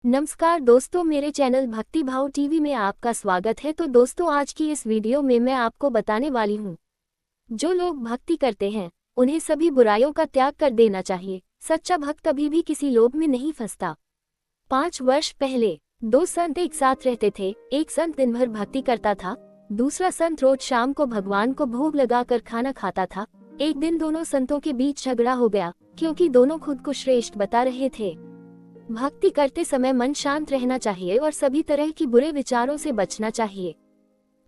नमस्कार दोस्तों, मेरे चैनल भक्ति भाव टीवी में आपका स्वागत है। तो दोस्तों, आज की इस वीडियो में मैं आपको बताने वाली हूँ, जो लोग भक्ति करते हैं उन्हें सभी बुराइयों का त्याग कर देना चाहिए। सच्चा भक्त कभी भी किसी लोभ में नहीं फंसता। 5 वर्ष पहले 2 संत एक साथ रहते थे। एक संत दिन भर भक्ति करता था, दूसरा संत रोज शाम को भगवान को भोग लगाकर खाना खाता था। एक दिन दोनों संतों के बीच झगड़ा हो गया, क्योंकि दोनों खुद को श्रेष्ठ बता रहे थे। भक्ति करते समय मन शांत रहना चाहिए और सभी तरह की बुरे विचारों से बचना चाहिए।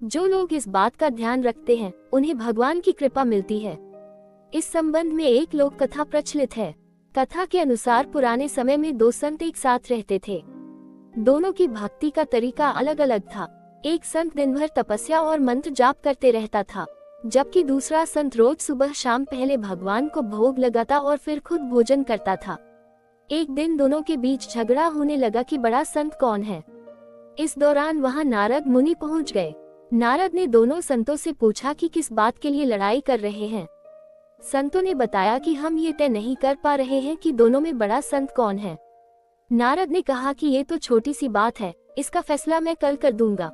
जो लोग इस बात का ध्यान रखते हैं उन्हें भगवान की कृपा मिलती है। इस संबंध में एक लोक कथा प्रचलित है। कथा के अनुसार पुराने समय में 2 संत एक साथ रहते थे। दोनों की भक्ति का तरीका अलग अलग था। एक संत दिन भर तपस्या और मंत्र जाप करते रहता था, जबकि दूसरा संत रोज सुबह शाम पहले भगवान को भोग लगाता और फिर खुद भोजन करता था। एक दिन दोनों के बीच झगड़ा होने लगा कि बड़ा संत कौन है। इस दौरान वहां नारद मुनि पहुंच गए। नारद ने दोनों संतों से पूछा कि किस बात के लिए लड़ाई कर रहे हैं। संतों ने बताया कि हम ये तय नहीं कर पा रहे हैं कि दोनों में बड़ा संत कौन है। नारद ने कहा कि ये तो छोटी सी बात है, इसका फैसला मैं कल कर दूंगा।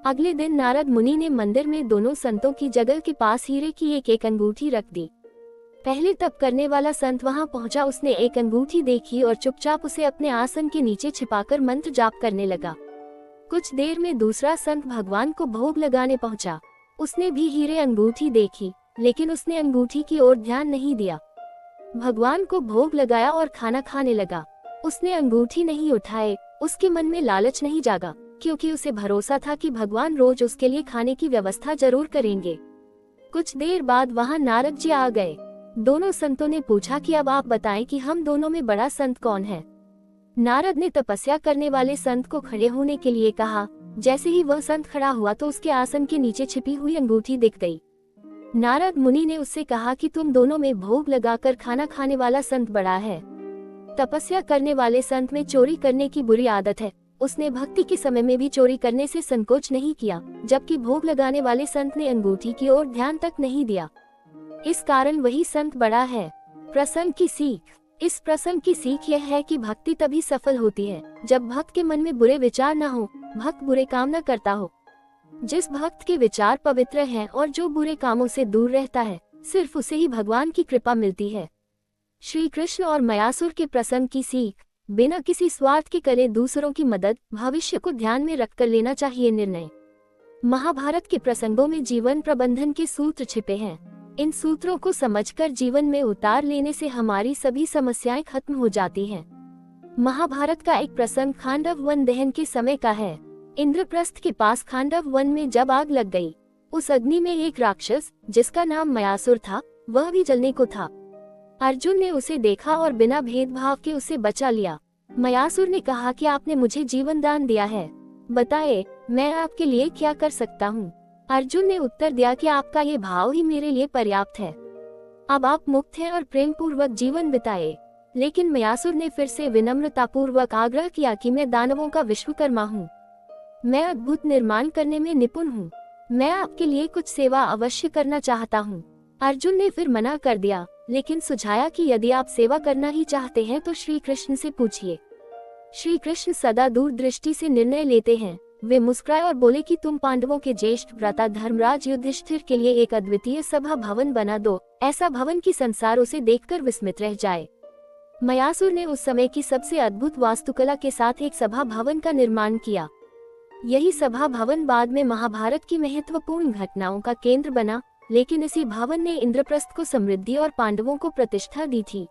अगले दिन नारद मुनि ने मंदिर में दोनों संतों की जगह के पास हीरे की एक अंगूठी रख दी। पहले तप करने वाला संत वहां पहुंचा। उसने एक अंगूठी देखी और चुपचाप उसे अपने आसन के नीचे छिपाकर मंत्र जाप करने लगा। कुछ देर में दूसरा संत भगवान को भोग लगाने पहुंचा। उसने भी हीरे अंगूठी देखी, लेकिन उसने अंगूठी की ओर ध्यान नहीं दिया। भगवान को भोग लगाया और खाना खाने लगा। उसने अंगूठी नहीं उठाए। उसके मन में लालच नहीं जागा, क्योंकि उसे भरोसा था कि भगवान रोज उसके लिए खाने की व्यवस्था जरूर करेंगे। कुछ देर बाद वहां नारद जी आ गए। दोनों संतों ने पूछा कि अब आप बताएं कि हम दोनों में बड़ा संत कौन है। नारद ने तपस्या करने वाले संत को खड़े होने के लिए कहा। जैसे ही वह संत खड़ा हुआ तो उसके आसन के नीचे छिपी हुई अंगूठी दिख गई। नारद मुनि ने उससे कहा कि तुम दोनों में भोग लगाकर खाना खाने वाला संत बड़ा है। तपस्या करने वाले संत में चोरी करने की बुरी आदत है। उसने भक्ति के समय में भी चोरी करने से संकोच नहीं किया, जबकि भोग लगाने वाले संत ने अंगूठी की ओर ध्यान तक नहीं दिया। इस कारण वही संत बड़ा है। प्रसंग की सीख। इस प्रसंग की सीख यह है कि भक्ति तभी सफल होती है जब भक्त के मन में बुरे विचार न हो, भक्त बुरे काम न करता हो। जिस भक्त के विचार पवित्र हैं और जो बुरे कामों से दूर रहता है, सिर्फ उसे ही भगवान की कृपा मिलती है। श्री कृष्ण और मयासुर के प्रसंग की सीख। बिना किसी स्वार्थ के करे दूसरों की मदद, भविष्य को ध्यान में रखकर लेना चाहिए निर्णय। महाभारत के प्रसंगों में जीवन प्रबंधन के सूत्र छिपे हैं। इन सूत्रों को समझकर जीवन में उतार लेने से हमारी सभी समस्याएं खत्म हो जाती हैं। महाभारत का एक प्रसंग खांडव वन दहन के समय का है। इंद्रप्रस्थ के पास खांडव वन में जब आग लग गई, उस अग्नि में एक राक्षस, जिसका नाम मयासुर था, वह भी जलने को था। अर्जुन ने उसे देखा और बिना भेदभाव के उसे बचा लिया। मयासुर ने कहा कि आपने मुझे जीवन दान दिया है, बताए मैं आपके लिए क्या कर सकता हूँ। अर्जुन ने उत्तर दिया कि आपका ये भाव ही मेरे लिए पर्याप्त है। अब आप मुक्त हैं और प्रेम पूर्वक जीवन बिताए। लेकिन मयासुर ने फिर से विनम्रतापूर्वक आग्रह किया कि मैं दानवों का विश्वकर्मा हूँ, मैं अद्भुत निर्माण करने में निपुण हूँ, मैं आपके लिए कुछ सेवा अवश्य करना चाहता हूँ। अर्जुन ने फिर मना कर दिया, लेकिन सुझाया कि यदि आप सेवा करना ही चाहते हैं तो श्री कृष्ण से पूछिए। श्री कृष्ण सदा दूरदृष्टि से निर्णय लेते हैं। वे मुस्कुराए और बोले कि तुम पांडवों के ज्येष्ठ भ्राता धर्मराज युधिष्ठिर के लिए एक अद्वितीय सभा भवन बना दो, ऐसा भवन की संसार उसे देखकर विस्मित रह जाए। मयासुर ने उस समय की सबसे अद्भुत वास्तुकला के साथ एक सभा भवन का निर्माण किया। यही सभा भवन बाद में महाभारत की महत्वपूर्ण घटनाओं का केंद्र बना। लेकिन इसी भवन ने इंद्रप्रस्थ को समृद्धि और पांडवों को प्रतिष्ठा दी थी।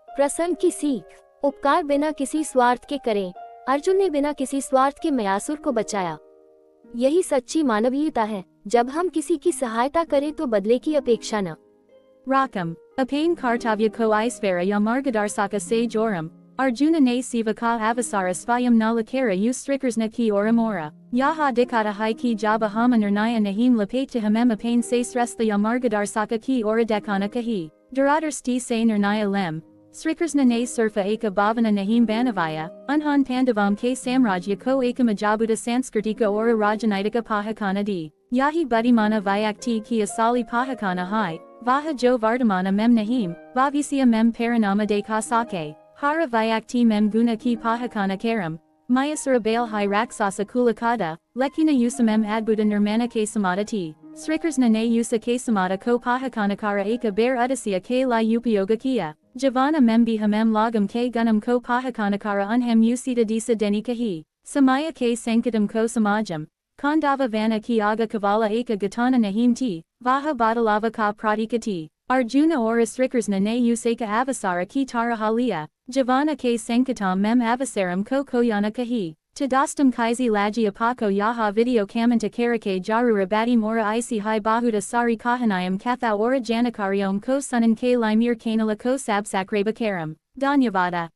प्रसंग की सीख। उपकार बिना किसी स्वार्थ के करें। अर्जुन ने बिना किसी स्वार्थ के मयासुर को बचाया। यही सच्ची मानवीयता है। जब हम किसी की सहायता करें तो बदले की अपेक्षा न। Rakam, apain kartavya ko isvara yamargadarsaka se joram, Arjuna ne sivaka avasara svayam nalakara ustrikarsna ki oramora, yaha dikata hai ki jaba hamanarnaya nahim lapete hamem apain se sresla yamargadarsaka ki oradekana kahi, duradar sti se nirnaya lem. Srikarsna ne surfa eka bhavana nahim banavaya, unhan pandavam ke samrajya ko ekamajabuta sanskrtika ora rajanitika pahakana di, yahi budimana vyakti ki asali pahakana hai, vaha jo vardamana mem nahim, vavisya mem paranama de kasake, Hara Vyakti Mem Guna Ki Pahakana Karam, Mayasura Bailhai Raksasa Kulakada, Lekina Usamem Adbuda Nirmana Ke Samadati, Srikars Nane Usa Ke Samada Ko Pahakanakara Eka Bear Udasya Ke La Upayoga Kia, Javana Membi Hamem Lagam Ke Gunam Ko Pahakanakara Unhem Usita Disa Deni Kahi, Samaya Ke Sankatam Ko Samajam, Kandava Vana Ki Aga Kavala Eka Gatana Nahim Ti, Vaha Badalava Ka Pradikati, Arjuna Oris Srikars Nane Usaka Avasara Ki Tara Halia, Javana Ke Sankatam Mem Avasaram Ko Koyana Kahi. Tadastam Kaisi Laji Apako Yaha Video Kamanta Karake Jarura Badi Mora Isi Hai Bahuda Sari Kahanayam Katha Ora Janakariom Ko Sunan K Limir Kanala Ko Sabsakreba Karam, Danyavada.